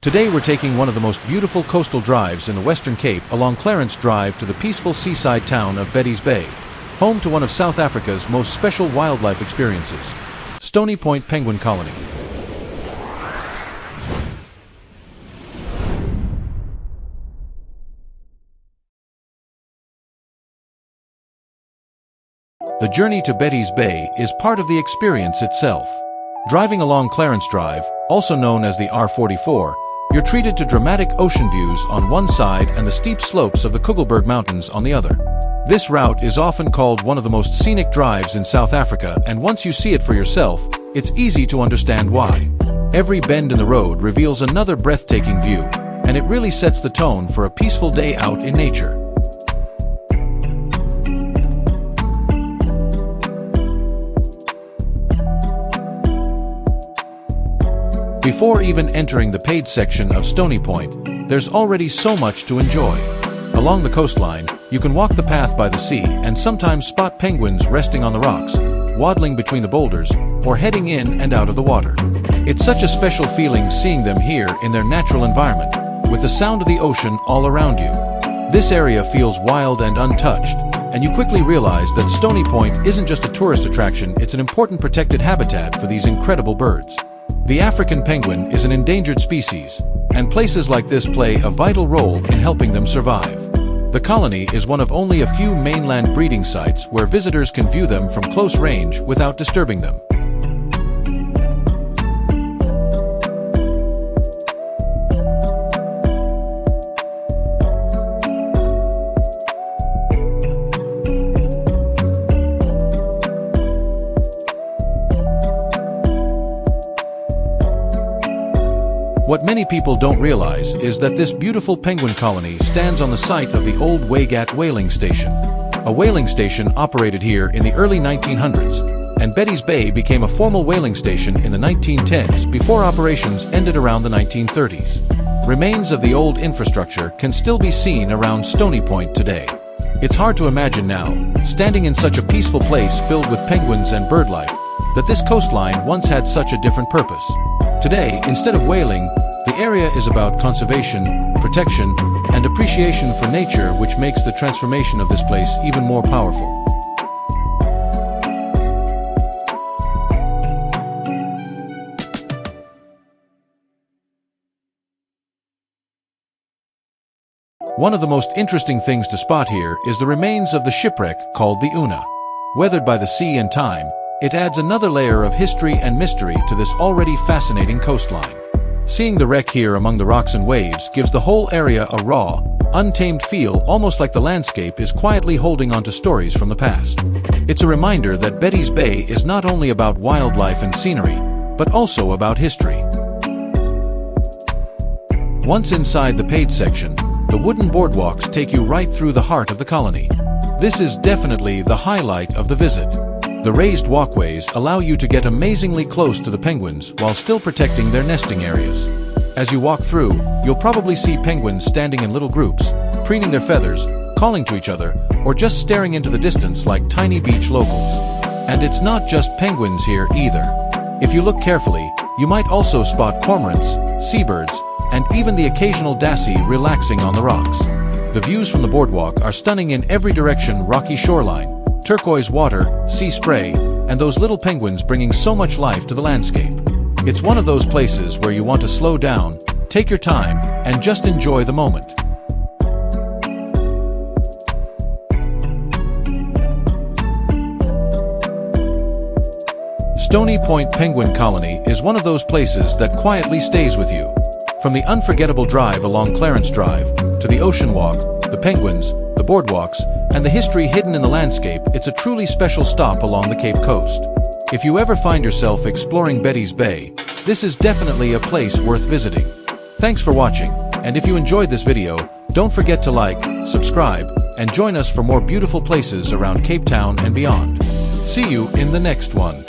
Today we're taking one of the most beautiful coastal drives in the Western Cape along Clarence Drive to the peaceful seaside town of Betty's Bay, home to one of South Africa's most special wildlife experiences, Stony Point Penguin Colony. The journey to Betty's Bay is part of the experience itself. Driving along Clarence Drive, also known as the R44, you're treated to dramatic ocean views on one side and the steep slopes of the Kugelberg Mountains on the other. This route is often called one of the most scenic drives in South Africa, and once you see it for yourself, it's easy to understand why. Every bend in the road reveals another breathtaking view, and it really sets the tone for a peaceful day out in nature. Before even entering the paid section of Stony Point, there's already so much to enjoy. Along the coastline, you can walk the path by the sea and sometimes spot penguins resting on the rocks, waddling between the boulders, or heading in and out of the water. It's such a special feeling seeing them here in their natural environment, with the sound of the ocean all around you. This area feels wild and untouched, and you quickly realize that Stony Point isn't just a tourist attraction, it's an important protected habitat for these incredible birds. The African penguin is an endangered species, and places like this play a vital role in helping them survive. The colony is one of only a few mainland breeding sites where visitors can view them from close range without disturbing them. What many people don't realize is that this beautiful penguin colony stands on the site of the old Waigat whaling station. A whaling station operated here in the early 1900s, and Betty's Bay became a formal whaling station in the 1910s before operations ended around the 1930s. Remains of the old infrastructure can still be seen around Stony Point today. It's hard to imagine now, standing in such a peaceful place filled with penguins and birdlife, that this coastline once had such a different purpose. Today, instead of whaling, the area is about conservation, protection, and appreciation for nature, which makes the transformation of this place even more powerful. One of the most interesting things to spot here is the remains of the shipwreck called the Una. Weathered by the sea and time, it adds another layer of history and mystery to this already fascinating coastline. Seeing the wreck here among the rocks and waves gives the whole area a raw, untamed feel, almost like the landscape is quietly holding on to stories from the past. It's a reminder that Betty's Bay is not only about wildlife and scenery, but also about history. Once inside the paid section, the wooden boardwalks take you right through the heart of the colony. This is definitely the highlight of the visit. The raised walkways allow you to get amazingly close to the penguins while still protecting their nesting areas. As you walk through, you'll probably see penguins standing in little groups, preening their feathers, calling to each other, or just staring into the distance like tiny beach locals. And it's not just penguins here either. If you look carefully, you might also spot cormorants, seabirds, and even the occasional dassy relaxing on the rocks. The views from the boardwalk are stunning in every direction: rocky shoreline, turquoise water, sea spray, and those little penguins bringing so much life to the landscape. It's one of those places where you want to slow down, take your time, and just enjoy the moment. Stony Point Penguin Colony is one of those places that quietly stays with you. From the unforgettable drive along Clarence Drive, to the ocean walk, the penguins, the boardwalks, and the history hidden in the landscape, it's a truly special stop along the Cape Coast. If you ever find yourself exploring Betty's Bay, this is definitely a place worth visiting. Thanks for watching, and if you enjoyed this video, don't forget to like, subscribe, and join us for more beautiful places around Cape Town and beyond. See you in the next one.